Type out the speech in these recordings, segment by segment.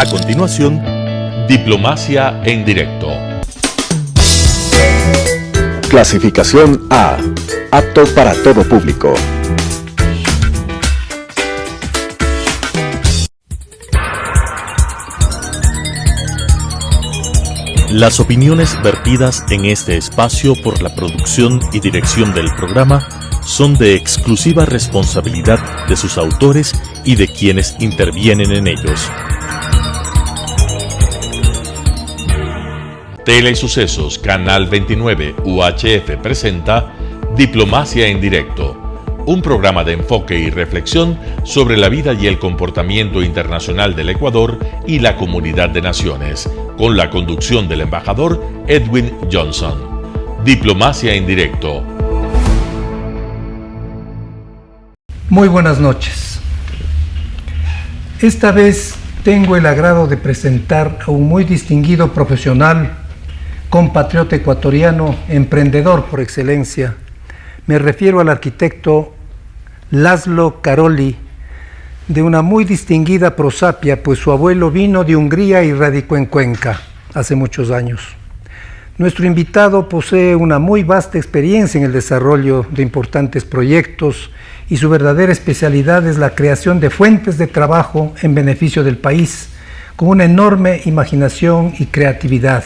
A continuación, Diplomacia en Directo. Clasificación A. Apto para todo público. Las opiniones vertidas en este espacio por la producción y dirección del programa son de exclusiva responsabilidad de sus autores y de quienes intervienen en ellos. Telesucesos Canal 29 UHF presenta Diplomacia en Directo, un programa de enfoque y reflexión sobre la vida y el comportamiento internacional del Ecuador y la comunidad de naciones, con la conducción del embajador Edwin Johnson. Diplomacia en Directo. Muy buenas noches. Esta vez tengo el agrado de presentar a un muy distinguido profesional, compatriota ecuatoriano, emprendedor por excelencia. Me refiero al arquitecto Laszlo Karolyi, de una muy distinguida prosapia, pues su abuelo vino de Hungría y radicó en Cuenca hace muchos años. Nuestro invitado posee una muy vasta experiencia en el desarrollo de importantes proyectos y su verdadera especialidad es la creación de fuentes de trabajo en beneficio del país, con una enorme imaginación y creatividad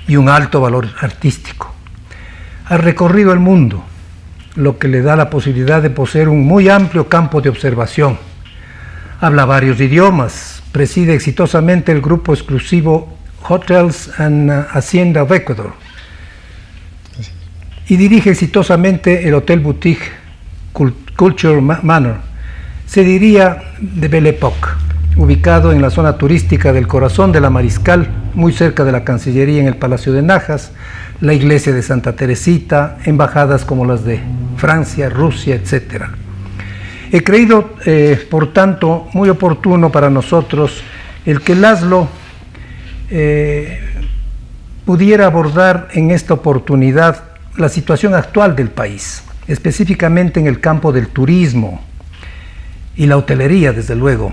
y un alto valor artístico. Ha recorrido el mundo, lo que le da la posibilidad de poseer un muy amplio campo de observación. Habla varios idiomas, preside exitosamente el grupo exclusivo Hotels and Hacienda of Ecuador y dirige exitosamente el Hotel Boutique Culture Manor, se diría de Belle Époque, ubicado en la zona turística del corazón de la Mariscal, muy cerca de la Cancillería en el Palacio de Najas, la iglesia de Santa Teresita, embajadas como las de Francia, Rusia, etc. He creído, por tanto, muy oportuno para nosotros el que Laszlo pudiera abordar en esta oportunidad la situación actual del país, específicamente en el campo del turismo y la hotelería, desde luego.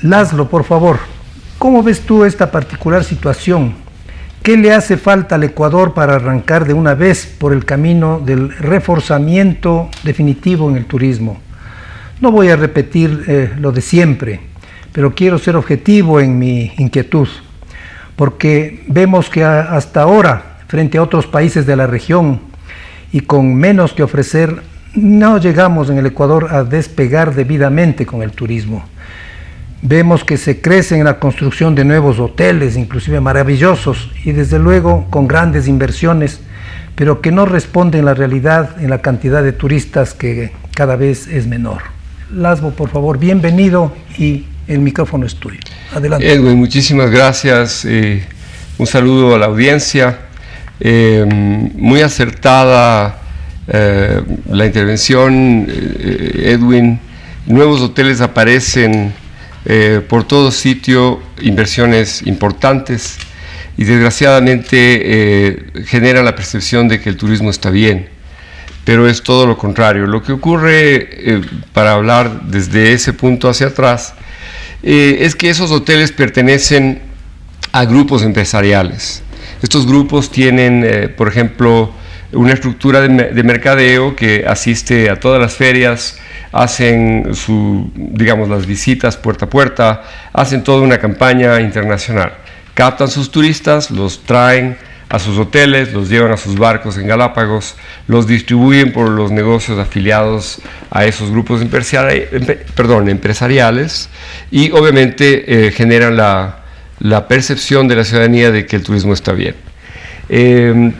Laszlo, por favor, ¿cómo ves tú esta particular situación? ¿Qué le hace falta al Ecuador para arrancar de una vez por el camino del reforzamiento definitivo en el turismo? No voy a repetir lo de siempre, pero quiero ser objetivo en mi inquietud, porque vemos que hasta ahora, frente a otros países de la región y con menos que ofrecer, no llegamos en el Ecuador a despegar debidamente con el turismo. Vemos que se crece en la construcción de nuevos hoteles, inclusive maravillosos, y desde luego con grandes inversiones, pero que no responden a la realidad en la cantidad de turistas que cada vez es menor. Laszlo, por favor, bienvenido y el micrófono es tuyo. Adelante. Edwin, muchísimas gracias. Un saludo a la audiencia. Muy acertada la intervención, Edwin. Nuevos hoteles aparecen por todo sitio, inversiones importantes y desgraciadamente generan la percepción de que el turismo está bien, pero es todo lo contrario. Lo que ocurre, para hablar desde ese punto hacia atrás, es que esos hoteles pertenecen a grupos empresariales. Estos grupos tienen, por ejemplo, una estructura de mercadeo que asiste a todas las ferias, hacen las visitas puerta a puerta, hacen toda una campaña internacional. Captan sus turistas, los traen a sus hoteles, los llevan a sus barcos en Galápagos, los distribuyen por los negocios afiliados a esos grupos empresariales y obviamente generan la percepción de la ciudadanía de que el turismo está bien.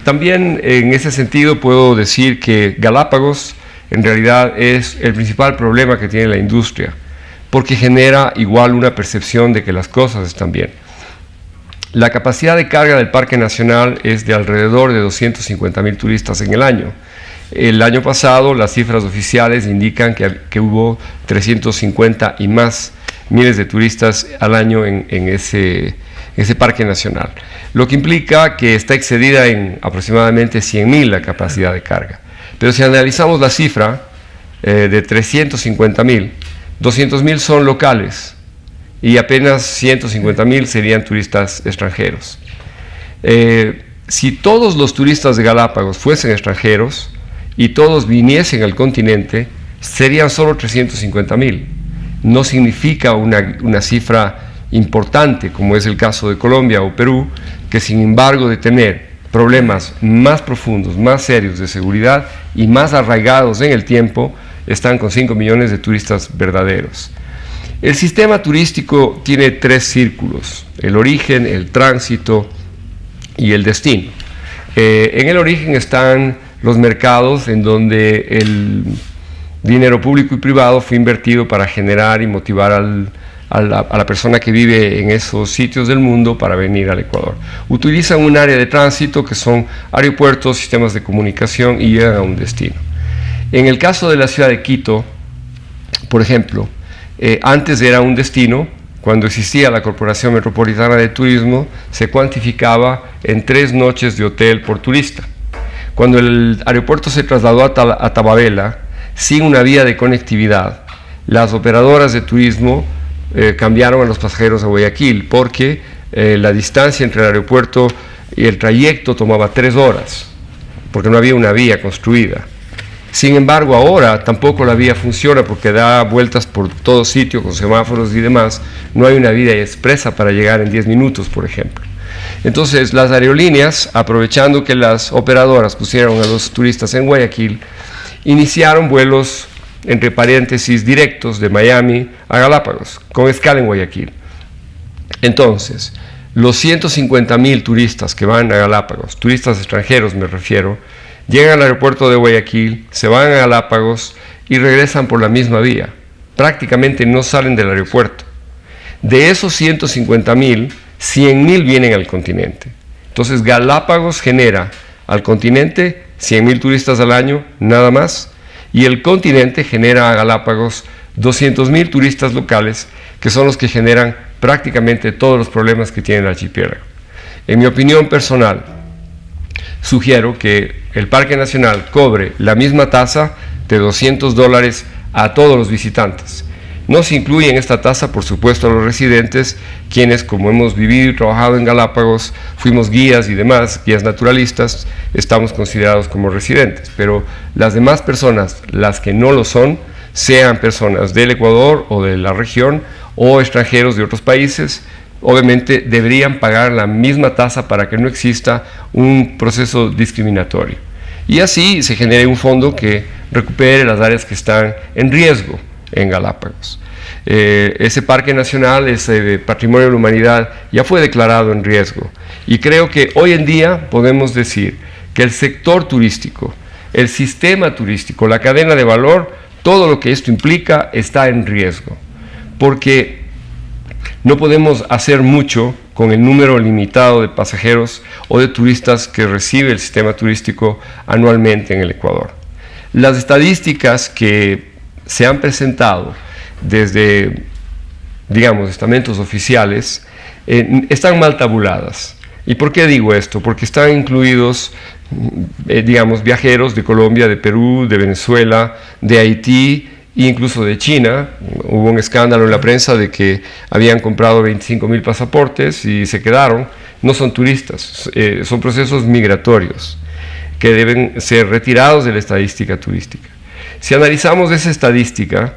También en ese sentido puedo decir que Galápagos en realidad es el principal problema que tiene la industria, porque genera igual una percepción de que las cosas están bien. La capacidad de carga del Parque Nacional es de alrededor de 250,000 turistas en el año. El año pasado las cifras oficiales indican que hubo 350 y más miles de turistas al año en ese Parque Nacional, lo que implica que está excedida en aproximadamente 100,000 la capacidad de carga. Pero si analizamos la cifra de 350,000, 200,000 son locales y apenas 150,000 serían turistas extranjeros. Si todos los turistas de Galápagos fuesen extranjeros y todos viniesen al continente, serían solo 350,000. No significa una cifra importante, como es el caso de Colombia o Perú, que sin embargo de tener problemas más profundos, más serios de seguridad y más arraigados en el tiempo, están con 5 millones de turistas verdaderos. El sistema turístico tiene 3 círculos: el origen, el tránsito y el destino. En el origen están los mercados, en donde el dinero público y privado fue invertido para generar y motivar a la persona que vive en esos sitios del mundo para venir al Ecuador. Utilizan un área de tránsito que son aeropuertos, sistemas de comunicación, y llegan a un destino. En el caso de la ciudad de Quito, por ejemplo, antes era un destino. Cuando existía la Corporación Metropolitana de Turismo, se cuantificaba en 3 noches de hotel por turista. Cuando el aeropuerto se trasladó a Tababela, sin una vía de conectividad, las operadoras de turismo cambiaron a los pasajeros a Guayaquil, porque la distancia entre el aeropuerto y el trayecto tomaba 3 horas, porque no había una vía construida. Sin embargo, ahora tampoco la vía funciona, porque da vueltas por todo sitio con semáforos y demás. No hay una vía expresa para llegar en 10 minutos, por ejemplo. Entonces, las aerolíneas, aprovechando que las operadoras pusieron a los turistas en Guayaquil, iniciaron vuelos, entre paréntesis, directos de Miami a Galápagos, con escala en Guayaquil. Entonces, los 150,000 turistas que van a Galápagos, turistas extranjeros me refiero, llegan al aeropuerto de Guayaquil, se van a Galápagos y regresan por la misma vía. Prácticamente no salen del aeropuerto. De esos 150,000, 100,000 vienen al continente. Entonces Galápagos genera al continente 100,000 turistas al año, nada más, y el continente genera a Galápagos 200,000 turistas locales, que son los que generan prácticamente todos los problemas que tiene el archipiélago. En mi opinión personal, sugiero que el Parque Nacional cobre la misma tasa de $200 a todos los visitantes. No se incluye en esta tasa, por supuesto, a los residentes, quienes, como hemos vivido y trabajado en Galápagos, fuimos guías y demás, guías naturalistas, estamos considerados como residentes. Pero las demás personas, las que no lo son, sean personas del Ecuador o de la región o extranjeros de otros países, obviamente deberían pagar la misma tasa para que no exista un proceso discriminatorio. Y así se genere un fondo que recupere las áreas que están en riesgo en Galápagos. Ese parque nacional, ese patrimonio de la humanidad, ya fue declarado en riesgo. Y creo que hoy en día podemos decir que el sector turístico, el sistema turístico, la cadena de valor, todo lo que esto implica está en riesgo. Porque no podemos hacer mucho con el número limitado de pasajeros o de turistas que recibe el sistema turístico anualmente en el Ecuador. Las estadísticas que se han presentado desde, digamos, estamentos oficiales, están mal tabuladas. ¿Y por qué digo esto? Porque están incluidos, digamos, viajeros de Colombia, de Perú, de Venezuela, de Haití, e incluso de China. Hubo un escándalo en la prensa de que habían comprado 25,000 pasaportes y se quedaron. No son turistas, son procesos migratorios que deben ser retirados de la estadística turística. Si analizamos esa estadística,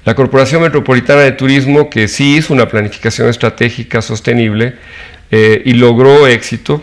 la Corporación Metropolitana de Turismo, que sí hizo una planificación estratégica sostenible y logró éxito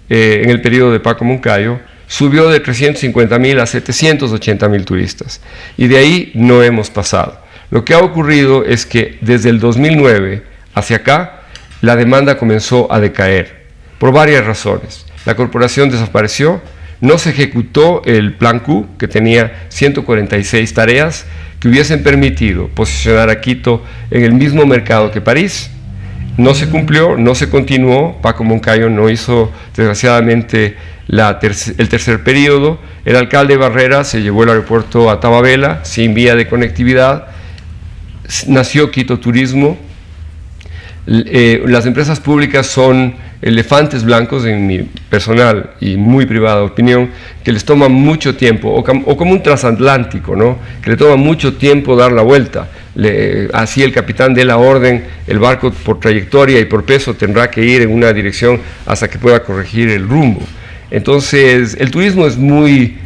en el periodo de Paco Moncayo, subió de 350,000 a 780,000 turistas, y de ahí no hemos pasado. Lo que ha ocurrido es que desde el 2009 hacia acá, la demanda comenzó a decaer, por varias razones. La corporación desapareció, no se ejecutó el Plan Q, que tenía 146 tareas que hubiesen permitido posicionar a Quito en el mismo mercado que París. No se cumplió, no se continuó. Paco Moncayo no hizo, desgraciadamente, el tercer periodo. El alcalde Barrera se llevó el aeropuerto a Tababela sin vía de conectividad. Nació Quito Turismo. Las empresas públicas son elefantes blancos, en mi personal y muy privada opinión, que les toma mucho tiempo, o como un transatlántico, ¿no? Que le toma mucho tiempo dar la vuelta. así el capitán dé la orden, el barco por trayectoria y por peso tendrá que ir en una dirección hasta que pueda corregir el rumbo. Entonces, el turismo es muy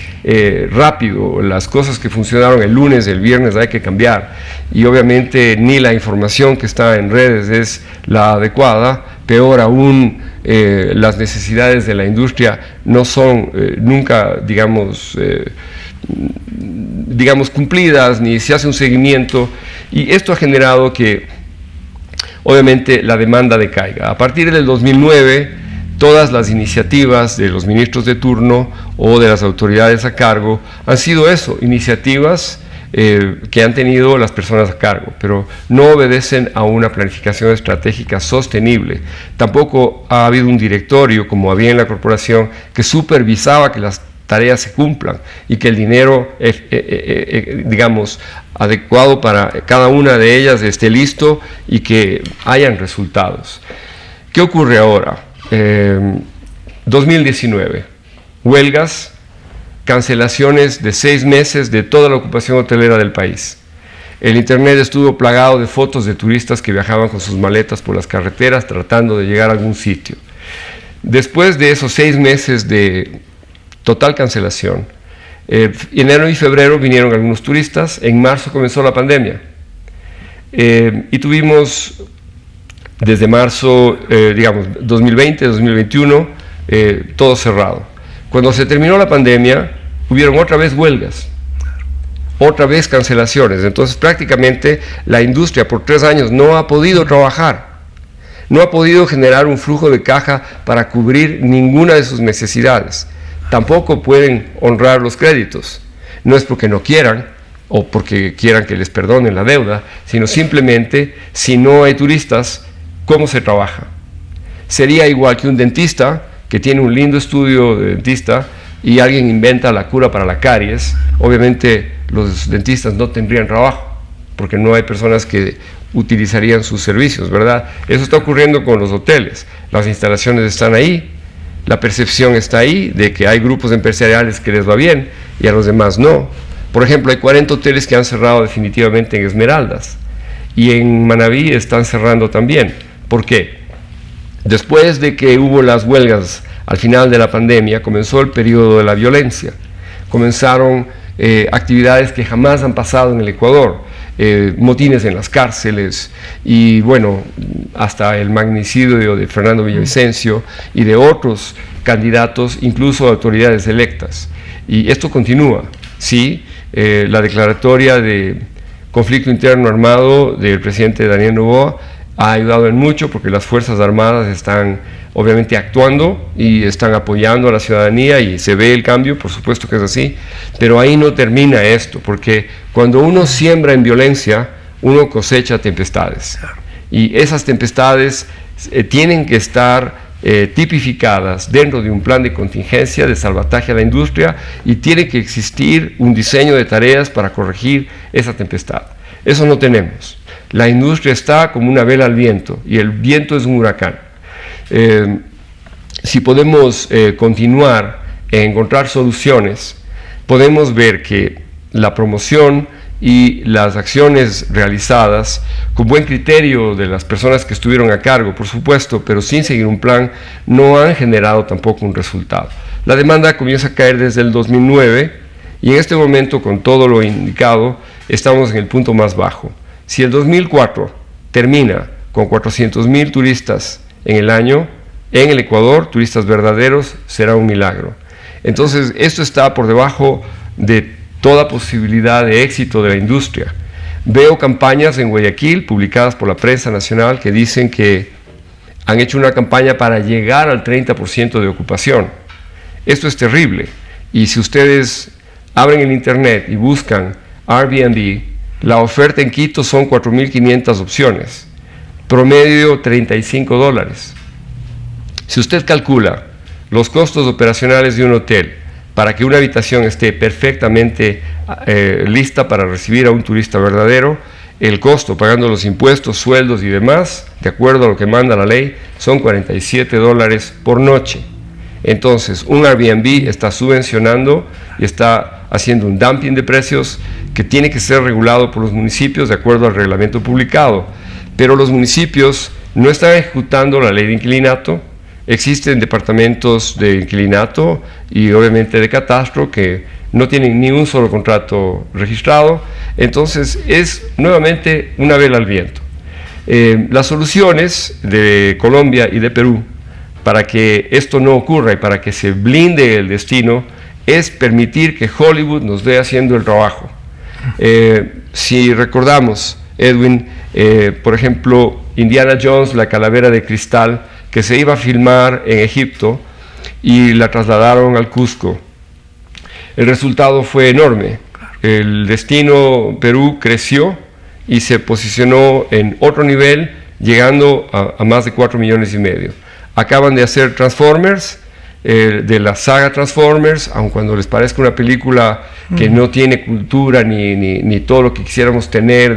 rápido, las cosas que funcionaron el lunes, el viernes hay que cambiar, y obviamente ni la información que está en redes es la adecuada, peor aún, las necesidades de la industria no son nunca, digamos, cumplidas, ni se hace un seguimiento, y esto ha generado que, obviamente, la demanda decaiga. A partir del 2009, todas las iniciativas de los ministros de turno o de las autoridades a cargo han sido eso, iniciativas que han tenido las personas a cargo, pero no obedecen a una planificación estratégica sostenible. Tampoco ha habido un directorio, como había en la corporación, que supervisaba que las tareas se cumplan y que el dinero, digamos, adecuado para cada una de ellas esté listo y que hayan resultados. ¿Qué ocurre ahora? 2019, huelgas, cancelaciones de 6 meses de toda la ocupación hotelera del país. El internet estuvo plagado de fotos de turistas que viajaban con sus maletas por las carreteras tratando de llegar a algún sitio. Después de esos 6 meses de total cancelación, enero y febrero vinieron algunos turistas, en marzo comenzó la pandemia y tuvimos desde marzo, digamos, 2020, 2021, todo cerrado. Cuando se terminó la pandemia, hubieron otra vez huelgas, otra vez cancelaciones. Entonces, prácticamente, la industria por 3 años no ha podido trabajar, no ha podido generar un flujo de caja para cubrir ninguna de sus necesidades. Tampoco pueden honrar los créditos. No es porque no quieran, o porque quieran que les perdonen la deuda, sino simplemente, si no hay turistas, ¿cómo se trabaja? Sería igual que un dentista que tiene un lindo estudio de dentista y alguien inventa la cura para la caries. Obviamente los dentistas no tendrían trabajo porque no hay personas que utilizarían sus servicios, ¿verdad? Eso está ocurriendo con los hoteles. Las instalaciones están ahí, la percepción está ahí de que hay grupos empresariales que les va bien y a los demás no. Por ejemplo, hay 40 hoteles que han cerrado definitivamente en Esmeraldas y en Manabí están cerrando también. ¿Por qué? Después de que hubo las huelgas al final de la pandemia, comenzó el periodo de la violencia. Comenzaron actividades que jamás han pasado en el Ecuador, motines en las cárceles y bueno, hasta el magnicidio de Fernando Villavicencio y de otros candidatos, incluso autoridades electas. Y esto continúa, ¿sí? La declaratoria de conflicto interno armado del presidente Daniel Noboa ha ayudado en mucho porque las Fuerzas Armadas están obviamente actuando y están apoyando a la ciudadanía y se ve el cambio, por supuesto que es así, pero ahí no termina esto, porque cuando uno siembra en violencia, uno cosecha tempestades. Y esas tempestades tienen que estar tipificadas dentro de un plan de contingencia, de salvataje a la industria, y tiene que existir un diseño de tareas para corregir esa tempestad. Eso no tenemos. La industria está como una vela al viento y el viento es un huracán. Si podemos continuar a encontrar soluciones, podemos ver que la promoción y las acciones realizadas con buen criterio de las personas que estuvieron a cargo, por supuesto, pero sin seguir un plan, no han generado tampoco un resultado. La demanda comienza a caer desde el 2009 y en este momento, con todo lo indicado, estamos en el punto más bajo. Si el 2004 termina con 400,000 turistas en el año, en el Ecuador, turistas verdaderos, será un milagro. Entonces, esto está por debajo de toda posibilidad de éxito de la industria. Veo campañas en Guayaquil, publicadas por la prensa nacional, que dicen que han hecho una campaña para llegar al 30% de ocupación. Esto es terrible. Y si ustedes abren el internet y buscan Airbnb, la oferta en Quito son 4.500 opciones, promedio $35. Si usted calcula los costos operacionales de un hotel para que una habitación esté perfectamente lista para recibir a un turista verdadero, el costo, pagando los impuestos, sueldos y demás, de acuerdo a lo que manda la ley, son $47 por noche. Entonces, un Airbnb está subvencionando y está haciendo un dumping de precios que tiene que ser regulado por los municipios de acuerdo al reglamento publicado. Pero los municipios no están ejecutando la ley de inquilinato. Existen departamentos de inquilinato y obviamente de catastro que no tienen ni un solo contrato registrado. Entonces es nuevamente una vela al viento. Las soluciones de Colombia y de Perú para que esto no ocurra y para que se blinde el destino es permitir que Hollywood nos dé haciendo el trabajo. Si recordamos, Edwin, por ejemplo, Indiana Jones, la calavera de cristal, que se iba a filmar en Egipto y la trasladaron al Cusco. El resultado fue enorme. El destino Perú creció y se posicionó en otro nivel, llegando a más de 4,5 millones. Acaban de hacer Transformers, de la saga Transformers, aun cuando les parezca una película que no tiene cultura ni todo lo que quisiéramos tener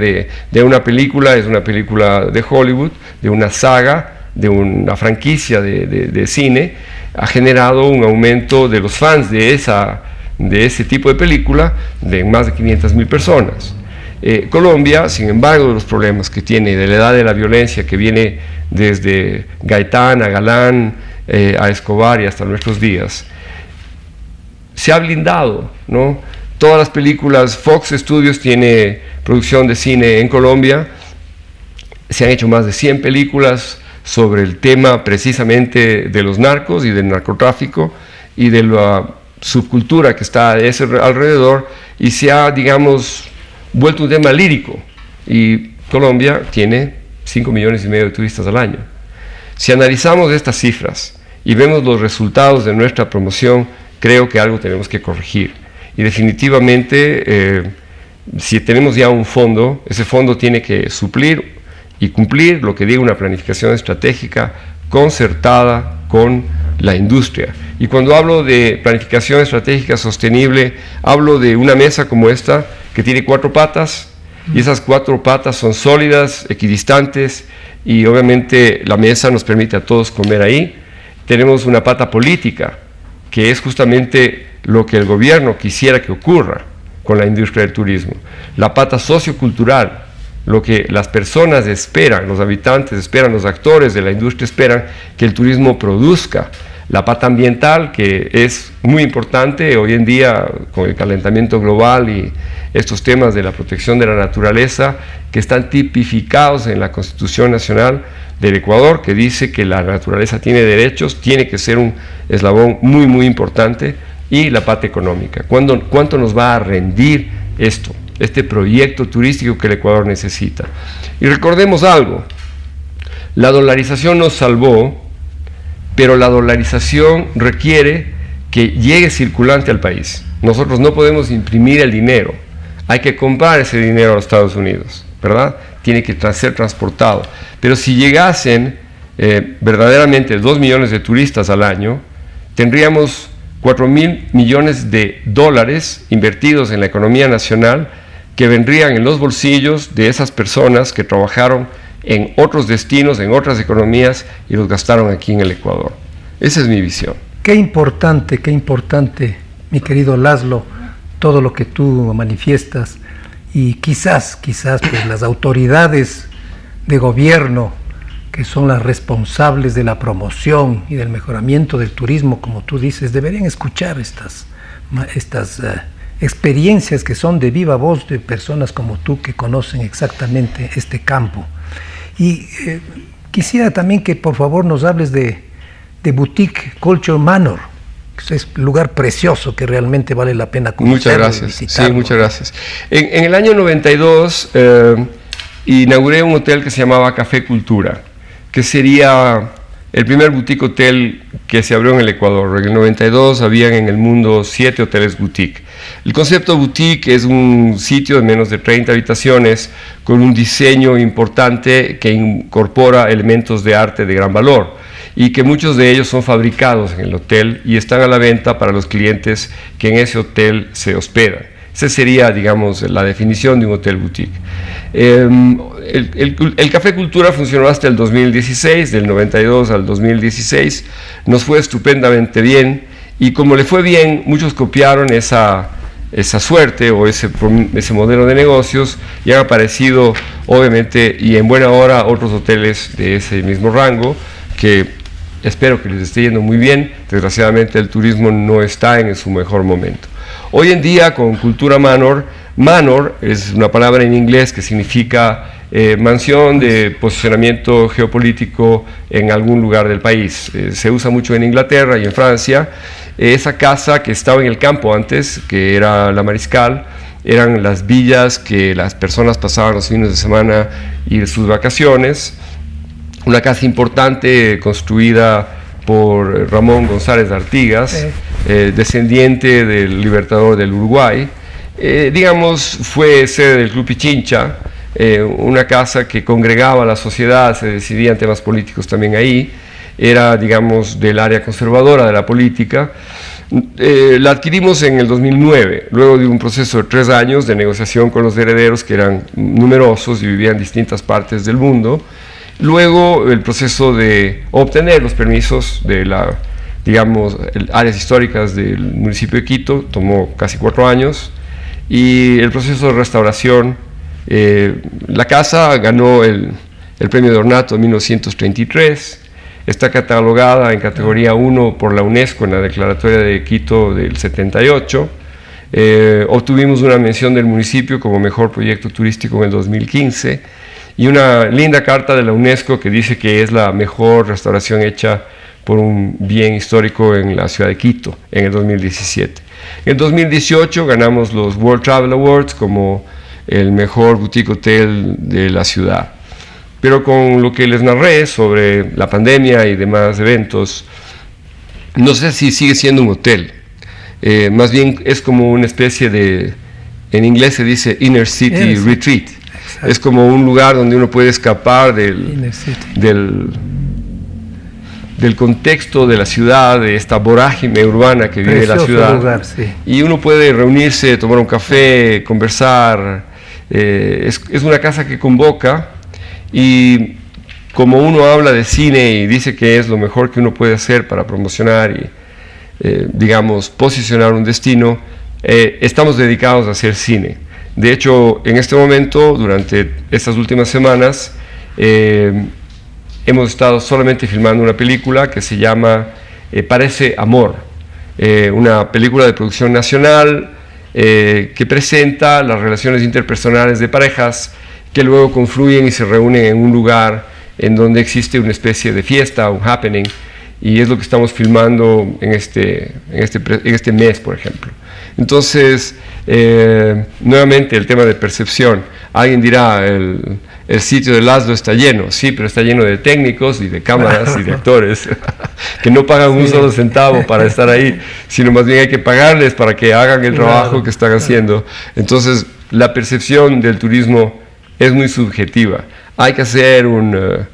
de una película, es una película de Hollywood, de una saga, de una franquicia de cine. Ha generado un aumento de los fans de ese tipo de película de más de 500,000 personas. Colombia, sin embargo, de los problemas que tiene, de la edad de la violencia que viene desde Gaitán a Galán, a Escobar y hasta nuestros días, se ha blindado, ¿no? Todas las películas, Fox Studios tiene producción de cine en Colombia, se han hecho más de 100 películas sobre el tema precisamente de los narcos y del narcotráfico y de la subcultura que está de ese alrededor, y se ha, digamos, vuelto un tema lírico, y Colombia tiene 5,5 millones de turistas al año. Si analizamos estas cifras y vemos los resultados de nuestra promoción, creo que algo tenemos que corregir, y definitivamente si tenemos ya un fondo, ese fondo tiene que suplir y cumplir lo que diga una planificación estratégica concertada con la industria. Y cuando hablo de planificación estratégica sostenible, hablo de una mesa como esta que tiene 4 patas, y esas 4 patas son sólidas, equidistantes, y obviamente la mesa nos permite a todos comer ahí. Tenemos una pata política, que es justamente lo que el gobierno quisiera que ocurra con la industria del turismo. La pata sociocultural, lo que las personas esperan, los habitantes esperan, los actores de la industria esperan que el turismo produzca. La pata ambiental, que es muy importante hoy en día con el calentamiento global y estos temas de la protección de la naturaleza, que están tipificados en la Constitución Nacional del Ecuador, que dice que la naturaleza tiene derechos, tiene que ser un eslabón muy, muy importante. Y la pata económica. ¿Cuánto nos va a rendir esto? Este proyecto turístico que el Ecuador necesita. Y recordemos algo, la dolarización nos salvó, pero la dolarización requiere que llegue circulante al país. Nosotros no podemos imprimir el dinero, hay que comprar ese dinero a los Estados Unidos, ¿verdad? Tiene que ser transportado. Pero si llegasen verdaderamente 2 millones de turistas al año, tendríamos 4,000 millones de dólares invertidos en la economía nacional, que vendrían en los bolsillos de esas personas que trabajaron en otros destinos, en otras economías, y los gastaron aquí en el Ecuador. Esa es mi visión. Qué importante, mi querido Laszlo, todo lo que tú manifiestas, y quizás pues, las autoridades de gobierno, que son las responsables de la promoción y del mejoramiento del turismo, como tú dices, deberían escuchar estas experiencias que son de viva voz de personas como tú que conocen exactamente este campo. Y quisiera también que por favor nos hables de Boutique Culture Manor, que es un lugar precioso que realmente vale la pena conocerlo. Muchas gracias. Sí, muchas gracias. En el año 92 inauguré un hotel que se llamaba Café Cultura, que sería el primer boutique hotel que se abrió en el Ecuador. En el 92 habían en el mundo 7 hoteles boutique. El concepto boutique es un sitio de menos de 30 habitaciones con un diseño importante que incorpora elementos de arte de gran valor, y que muchos de ellos son fabricados en el hotel y están a la venta para los clientes que en ese hotel se hospedan. Esa sería, digamos, la definición de un hotel boutique. El Café Cultura funcionó hasta el 2016, del 92 al 2016, nos fue estupendamente bien, y como le fue bien, muchos copiaron esa esa suerte o ese modelo de negocios, y han aparecido obviamente y en buena hora otros hoteles de ese mismo rango que espero que les esté yendo muy bien. Desgraciadamente el turismo no está en su mejor momento. Hoy en día con Cultura Manor, Manor es una palabra en inglés que significa mansión de posicionamiento geopolítico en algún lugar del país. Se usa mucho en Inglaterra y en Francia. Esa casa que estaba en el campo antes, que era la Mariscal, eran las villas que las personas pasaban los fines de semana y sus vacaciones. Una casa importante construida por Ramón González de Artigas, descendiente del libertador del Uruguay. Digamos, fue sede del Club Pichincha, una casa que congregaba a la sociedad, se decidían temas políticos también ahí, era, digamos, del área conservadora de la política. La adquirimos en el 2009, luego de un proceso de 3 años de negociación con los herederos, que eran numerosos y vivían en distintas partes del mundo. Luego el proceso de obtener los permisos de digamos, áreas históricas del municipio de Quito tomó casi 4 años, y el proceso de restauración, la casa ganó el premio de ornato en 1933, está catalogada en categoría 1 por la UNESCO en la declaratoria de Quito del 78, obtuvimos una mención del municipio como mejor proyecto turístico en el 2015, y una linda carta de la UNESCO que dice que es la mejor restauración hecha por un bien histórico en la ciudad de Quito en el 2017. En 2018 ganamos los World Travel Awards como el mejor boutique hotel de la ciudad. Pero con lo que les narré sobre la pandemia y demás eventos, no sé si sigue siendo un hotel. Más bien es como una especie de, en inglés se dice Inner City Retreat. Exacto. Es como un lugar donde uno puede escapar del contexto de la ciudad, de esta vorágine urbana que vive la ciudad. Lugar, sí. Y uno puede reunirse, tomar un café, conversar. Es una casa que convoca, y como uno habla de cine y dice que es lo mejor que uno puede hacer para promocionar y, digamos, posicionar un destino, estamos dedicados a hacer cine. De hecho, en este momento, durante estas últimas semanas, hemos estado solamente filmando una película que se llama Parece Amor, una película de producción nacional que presenta las relaciones interpersonales de parejas que luego confluyen y se reúnen en un lugar en donde existe una especie de fiesta, un happening, y es lo que estamos filmando en este mes, por ejemplo. Entonces, nuevamente el tema de percepción. Alguien dirá, el sitio de Laszlo está lleno. Sí, pero está lleno de técnicos y de cámaras y de actores que no pagan un solo centavo para estar ahí, sino más bien hay que pagarles para que hagan el trabajo que están haciendo. Entonces, la percepción del turismo es muy subjetiva. Hay que hacer un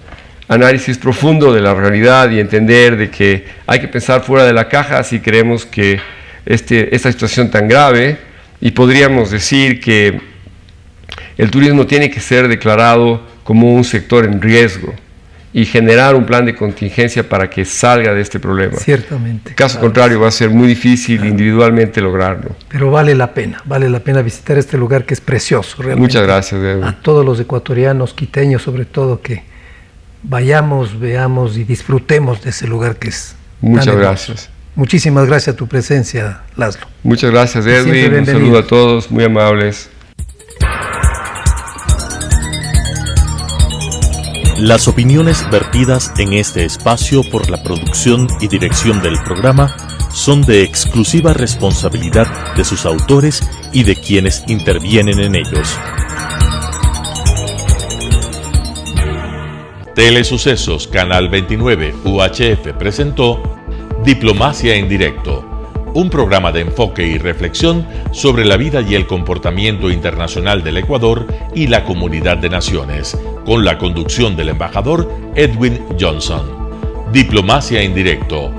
análisis profundo de la realidad y entender de que hay que pensar fuera de la caja si creemos que esta situación tan grave, y podríamos decir que el turismo tiene que ser declarado como un sector en riesgo y generar un plan de contingencia para que salga de este problema. Ciertamente. Caso contrario, va a ser muy difícil individualmente lograrlo. Pero vale la pena visitar este lugar que es precioso, realmente. Muchas gracias, Edwin. A todos los ecuatorianos, quiteños sobre todo, que vayamos, veamos y disfrutemos de ese lugar que es Muchas gracias. Muchísimas gracias a tu presencia, Laszlo. Muchas gracias, Edwin. Un saludo a todos, muy amables. Las opiniones vertidas en este espacio por la producción y dirección del programa son de exclusiva responsabilidad de sus autores y de quienes intervienen en ellos. Telesucesos Canal 29 UHF presentó Diplomacia en Directo, un programa de enfoque y reflexión sobre la vida y el comportamiento internacional del Ecuador y la comunidad de naciones, con la conducción del embajador Edwin Johnson. Diplomacia en Directo,